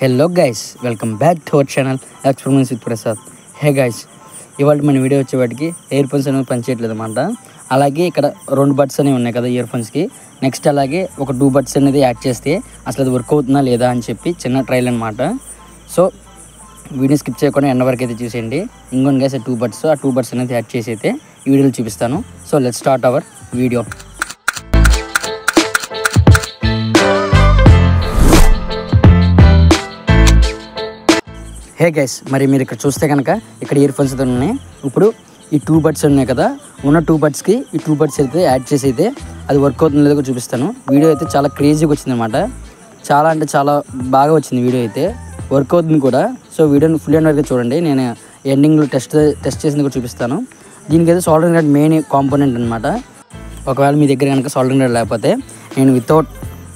Hello guys, welcome back to our channel experiments with Prasad. Hey guys, ఇవాళ మన video వచ్చేవాటికి ear phones అనేవి పనిచేయట్లేదు అన్నమాట. అలాగే ఇక్కడ 2 బడ్స్ అనేవి ఉన్నాయి కదా ఇయర్ ఫోన్స్కి. నెక్స్ట్ అలాగే ఒక 2 బడ్స్ అనేది యాడ్ చేస్తే అసలు అది వర్క్ అవుతుందా లేదా అని చెప్పి చిన్న ట్రయల్ అనమాట. సో వీడియో స్కిప్ చేయకుండా ఎండ్ వరకు అయితే చూసేయండి. ఇంకొన్ని గైస్ 2 బడ్స్ ఆ 2 బడ్స్ అనేది యాడ్ చేసి అయితే ఈ వీడియోలో చూపిస్తాను. So let's start our video. Hey guys, మరి మీరు ఇక్కడ చూస్తే కనుక ఇక్కడ ఇయర్ ఫోన్స్ అయితే ఉన్నాయి. ఇప్పుడు ఈ 2 బడ్స్ ఉన్నాయి కదా, ఉన్న 2 బడ్స్కి ఈ 2 బడ్స్ అయితే యాడ్ చేసి అయితే అది వర్క్ అవుతుందో లేదో చూపిస్తాను. వీడియో అయితే చాలా క్రేజీగా వచ్చింది అనమాట. చాలా అంటే చాలా బాగా వచ్చింది వీడియో అయితే, వర్క్ అవుతుంది కూడా. సో వీడియోని ఫుల్ అండ్ వరకు చూడండి. నేను ఎండింగ్లో టెస్ట్ చేసింది కూడా చూపిస్తాను. దీనికైతే సాల్డరింగ్ రాడ్ మెయిన్ కాంపోనెంట్ అనమాట. ఒకవేళ మీ దగ్గర కనుక సాల్డరింగ్ రాడ్ లేకపోతే నేను without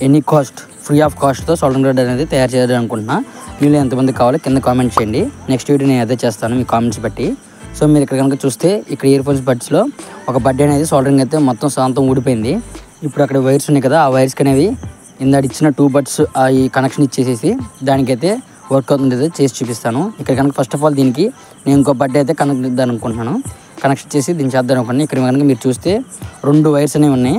any cost, free of కాస్ట్తో సాల్డరింగ్ రాడ్ అనేది తయారు చేయాలని అనుకుంటున్నా. మీరు ఎంతమంది కావాలో కింద కామెంట్ చేయండి. నెక్స్ట్ వీడియో నేను అదే చేస్తాను మీ కామెంట్స్ బట్టి. సో మీరు ఇక్కడ కనుక చూస్తే ఇక్కడ ఇయర్ ఫోన్స్ బడ్స్లో ఒక బడ్ అనేది సాల్డరింగ్ అయితే మొత్తం శాంతం ఊడిపోయింది. ఇప్పుడు అక్కడ వైర్స్ ఉన్నాయి కదా, ఆ వైర్స్కి అనేవి ఇందాక ఇచ్చిన 2 బడ్స్ ఈ కనెక్షన్ ఇచ్చేసేసి దానికైతే వర్క్ అవుతుంది చేసి చూపిస్తాను. ఇక్కడ కనుక ఫస్ట్ ఆఫ్ ఆల్ దీనికి నేను ఇంకో బడ్ అయితే కనెక్ట్ ఇద్దాను అనుకుంటున్నాను. కనెక్షన్ చేసి దీన్ని చేద్దాం అనుకోండి. ఇక్కడ కనుక మీరు చూస్తే 2 వైర్స్ అనేవి ఉన్నాయి,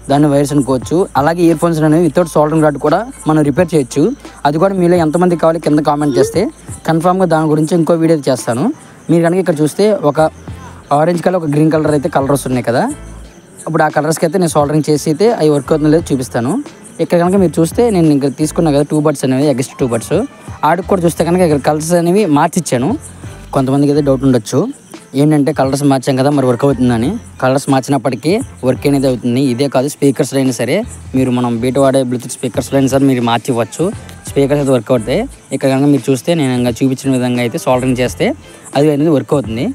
దాన్ని వైర్స్ అనుకోవచ్చు. అలాగే ఇయర్ ఫోన్స్ అనేవి వితౌట్ సాల్డరింగ్ రాడ్ కూడా మనం రిపేర్ చేయొచ్చు. అది కూడా మీలో ఎంతమంది కావాలి కింద కామెంట్ చేస్తే కన్ఫామ్గా దాని గురించి ఇంకో వీడియో చేస్తాను. మీరు కనుక ఇక్కడ చూస్తే ఒక ఆరెంజ్ కలర్, ఒక గ్రీన్ కలర్ అయితే కలర్స్ ఉన్నాయి కదా, అప్పుడు ఆ కలర్స్కి అయితే నేను సాల్డరింగ్ చేసి అయితే అవి వర్క్ అవుతుందో లేదో చూపిస్తాను. ఇక్కడ కనుక మీరు చూస్తే నేను ఇక్కడ తీసుకున్నా కదా 2 బడ్స్ అనేవి, ఎగస్ట్ 2 బడ్స్. ఆడికి కూడా చూస్తే కనుక ఇక్కడ కలర్స్ అనేవి మార్చిచ్చాను. కొంతమందికి అయితే డౌట్ ఉండొచ్చు, ఏంటంటే కలర్స్ మార్చాం కదా మరి వర్క్ అవుతుందని. కలర్స్ మార్చినప్పటికీ వర్క్ అనేది అవుతుంది. ఇదే కాదు, స్పీకర్స్లో అయినా సరే మీరు మనం బయట వాడే బ్లూటూత్ స్పీకర్స్లో అయినా సరే మీరు మార్చి ఇవ్వచ్చు. స్పీకర్స్ అయితే వర్క్ అవుతాయి. ఇక్కడ కనుక మీరు చూస్తే నేను ఇంకా చూపించిన విధంగా అయితే సాల్డరింగ్ చేస్తే అది అనేది వర్క్ అవుతుంది.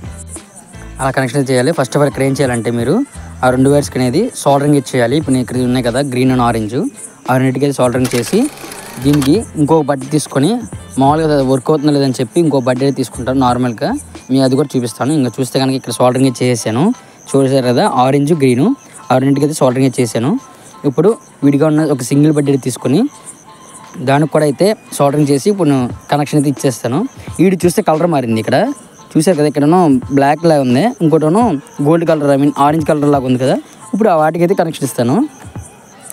అలా కనెక్షన్ చేయాలి. ఫస్ట్ ఆఫ్ ఆల్ ఇక్కడ ఏం చేయాలంటే మీరు ఆ 2 వైర్స్కి అనేది సాల్డరింగ్ ఇచ్చేయాలి. ఇప్పుడు నేను ఇక్కడ ఉన్నాయి కదా గ్రీన్ అండ్ ఆరెంజ్, ఆ రెండింటికి అయితే సాల్డరింగ్ చేసి దీనికి ఇంకొక బడ్ తీసుకొని మామూలుగా వర్క్ అవుతుందో లేదని చెప్పి ఇంకో బడ్ అయితే తీసుకుంటాను నార్మల్గా. మీ అది కూడా చూపిస్తాను. ఇంకా చూస్తే కనుక ఇక్కడ సాల్డరింగ్ చేసాను, చూసారు కదా ఆరెంజ్ గ్రీను, ఆ రెండింటికి అయితే సాల్డరింగ్ చేశాను. ఇప్పుడు విడిగా ఉన్న ఒక సింగిల్ బడ్ అయితే తీసుకొని దానికి కూడా అయితే సాల్డరింగ్ చేసి ఇప్పుడు కనెక్షన్ అయితే ఇచ్చేస్తాను. వీడు చూస్తే కలర్ మారింది. ఇక్కడ చూసారు కదా, ఇక్కడనో బ్లాక్ లాగా ఉంది, ఇంకోటనో గోల్డ్ కలర్, ఆరెంజ్ కలర్ లాగా ఉంది కదా. ఇప్పుడు ఆ వాటికి అయితే కనెక్షన్ ఇస్తాను.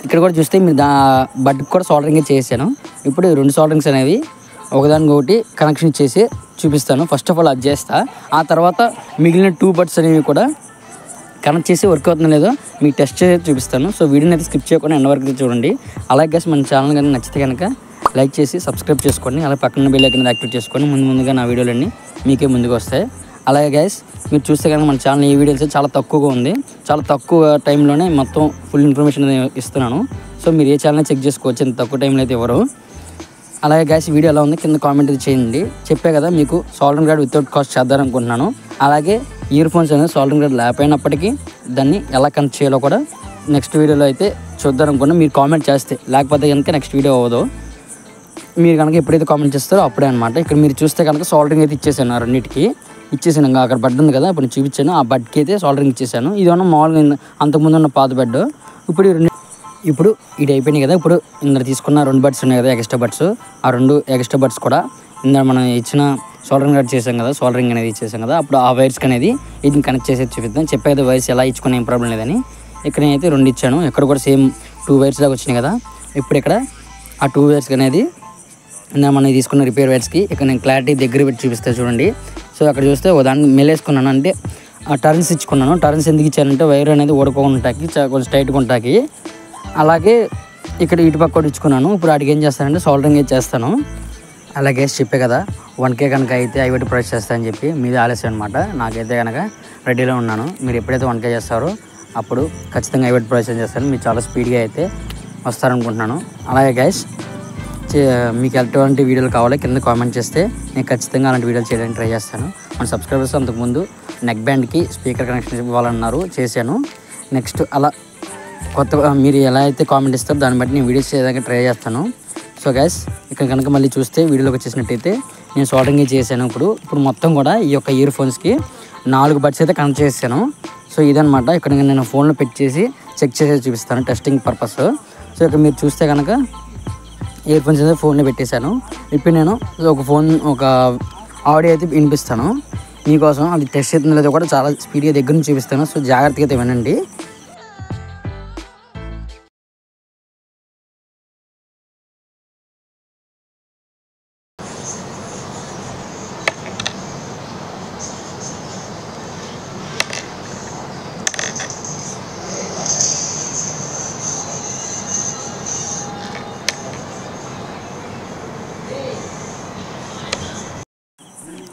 ఇక్కడ కూడా చూస్తే మీరు బడ్కి కూడా సాల్డరింగ్ చేసాను. ఇప్పుడు 2 సాల్డరింగ్స్ అనేవి ఒకదానికి ఒకటి కనెక్షన్ ఇచ్చేసి చూపిస్తాను. ఫస్ట్ ఆఫ్ ఆల్ అది చేస్తా, ఆ తర్వాత మిగిలిన 2 బడ్స్ అనేవి కూడా కనెక్ట్ చేసి వర్క్ అవుతుందో లేదో మీకు టెస్ట్ చేసి చూపిస్తాను. సో వీడియోని అయితే స్కిప్ చేయకుండా ఎండ్ వరకు చూడండి. అలాగే గైస్ మన ఛానల్ కనుక నచ్చితే కనుక లైక్ చేసి సబ్స్క్రైబ్ చేసుకోండి. అలాగే పక్కన బెల్ ఐకాన్ యాక్టివేట్ చేసుకోండి. ముందుగా నా వీడియోలన్నీ మీకే ముందుకు వస్తాయి. అలాగే గైస్ మీరు చూస్తే కనుక మన ఛానల్ ఈ వీడియోస్ చాలా తక్కువగా ఉంది, చాలా తక్కువ టైంలోనే మొత్తం ఫుల్ ఇన్ఫర్మేషన్ ఇస్తున్నాను. సో మీరు ఏ ఛానల్ చెక్ చేసుకోవచ్చు, ఇంత తక్కువ టైంలో అయితే ఎవరు. అలాగే గైస్ వీడియో ఎలా ఉంది కింద కామెంట్ చేయండి. చెప్పే కదా మీకు సాల్డరింగ్ రాడ్ వితౌట్ కాస్ట్ చేద్దామనుకుంటున్నాను. అలాగే ఇయర్ ఫోన్స్ అనేది సాల్డరింగ్ రాడ్ లేకపోయినప్పటికీ దాన్ని ఎలా కనెక్ట్ చేయాలో కూడా నెక్స్ట్ వీడియోలో అయితే చూద్దామనుకున్నా. మీరు కామెంట్ చేస్తే, లేకపోతే కనుక నెక్స్ట్ వీడియో అవ్వదు. మీరు కనుక ఎప్పుడైతే కామెంట్ చేస్తారో అప్పుడే అనమాట. ఇక్కడ మీరు చూస్తే కనుక సాల్డరింగ్ అయితే ఇచ్చేసాను, ఆ రెండింటికి ఇచ్చేసాను. ఇంకా అక్కడ బడ్ ఉంది కదా, ఇప్పుడు చూపించాను, ఆ బడ్కి అయితే సాల్డరింగ్ ఇచ్చేసాను. ఇది ఉన్న మామూలుగా అంతకుముందు ఉన్న పాత బెడ్. ఇప్పుడు ఇది అయిపోయినాయి కదా. ఇప్పుడు ఇందులో తీసుకున్న 2 బడ్స్ ఉన్నాయి కదా ఎక్స్ట్రా బడ్స్, ఆ 2 ఎక్స్ట్రా బడ్స్ కూడా ఇందులో మనం ఇచ్చిన సాల్డరింగ్ రాడ్ చేసాం కదా, సాల్డరింగ్ అనేది ఇచ్చేసాం కదా, అప్పుడు ఆ వైర్స్కి అనేది ఇది కనెక్ట్ చేసేది చూపిద్దాం. చెప్పేది వైర్స్ ఎలా ఇచ్చుకునే ఏం ప్రాబ్లం లేదని. ఇక్కడ నేనైతే 2 ఇచ్చాను, ఇక్కడ కూడా సేమ్ 2 వైర్స్ లాగా వచ్చినాయి కదా. ఇప్పుడు ఇక్కడ ఆ 2 వైర్స్కి అనేది ఇందులో మనం తీసుకున్న రిపేర్ వైర్స్కి ఇక్కడ నేను క్లారిటీ దగ్గర పెట్టి చూపిస్తాను చూడండి. సో అక్కడ చూస్తే దాన్ని మెల్లేసుకున్నాను, అంటే ఆ టర్న్స్ ఇచ్చుకున్నాను. టర్న్స్ ఎందుకు ఇచ్చానంటే వైర్ అనేది ఊడకుంటాకి, కొంచెం స్ట్రైట్గా ఉంటాకి. అలాగే ఇక్కడ ఇటు పక్క కూడా ఇచ్చుకున్నాను. ఇప్పుడు వాటికి ఏం చేస్తానంటే సాల్డరింగ్ అయితే చేస్తాను. అలాగే చెప్పే కదా 1K కనుక అయితే ఐవైట్ ప్రొడక్ట్ చేస్తానని చెప్పి మీది ఆలస్యం అనమాట. నాకైతే కనుక రెడీలో ఉన్నాను. మీరు ఎప్పుడైతే 1K చేస్తారో అప్పుడు ఖచ్చితంగా ఐవైట్ ప్రొడక్షన్ చేస్తాను. మీరు చాలా స్పీడ్గా అయితే వస్తారనుకుంటున్నాను. అలాగే గైస్ మీకు ఎటువంటి వీడియోలు కావాలో కింద కామెంట్ చేస్తే నేను ఖచ్చితంగా అలాంటి వీడియోలు చేయడానికి ట్రై చేస్తాను. మన సబ్స్క్రైబర్స్ అంతకుముందు నెక్ బ్యాండ్కి స్పీకర్ కనెక్షన్ ఇవ్వాలన్నారు, చేశాను. నెక్స్ట్ అలా కొత్తగా మీరు ఎలా అయితే కామెంట్ ఇస్తారో దాన్ని బట్టి నేను వీడియోస్ చేయడానికి ట్రై చేస్తాను. సో గైస్ ఇక్కడ కనుక మళ్ళీ చూస్తే వీడియోలోకి వచ్చేసినట్టయితే నేను సాల్డరింగ్ చేశాను. ఇప్పుడు మొత్తం కూడా ఈ యొక్క ఇయర్ ఫోన్స్కి 4 బడ్స్ అయితే కనెక్ట్ చేశాను. సో ఇదనమాట. ఇక్కడ నేను ఫోన్లో చెక్ చేసి చూపిస్తాను టెస్టింగ్ పర్పస్. సో ఇక్కడ మీరు చూస్తే కనుక ఇయర్ ఫోన్స్ అయితే ఫోన్లో పెట్టేశాను. ఇప్పుడు నేను ఒక ఆడియో అయితే వినిపిస్తాను మీకోసం. అది టెస్ట్ అవుతుందో లేదో కూడా చాలా స్పీడ్గా దగ్గర నుంచి చూపిస్తాను. సో జాగ్రత్తగా అయితే వినండి.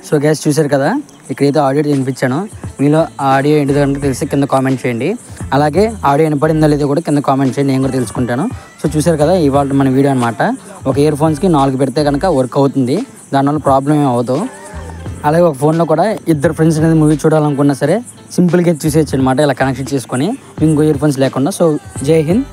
సో గైస్ చూశారు కదా, ఇక్కడైతే ఆడియో వినిపించాను. మీలో ఆడియో ఏంటిదో కనుక తెలిసి కింద కామెంట్ చేయండి. అలాగే ఆడియో వినపడిందో లేదో కూడా కింద కామెంట్ చేయండి, నేను కూడా తెలుసుకుంటాను. సో చూశారు కదా, ఇవాళ మన వీడియో అనమాట. ఒక ఇయర్ ఫోన్స్కి 4 పెడితే కనుక వర్క్ అవుతుంది, దానివల్ల ప్రాబ్లం ఏమి అవ్వదు. అలాగే ఒక ఫోన్లో కూడా ఇద్దరు ఫ్రెండ్స్ అనేది మూవీ చూడాలనుకున్నా సరే సింపుల్గా చూసేయచ్చు అనమాట, ఇలా కనెక్షన్ చేసుకొని ఇంకో ఇయర్ ఫోన్స్ లేకుండా. సో జై హింద్.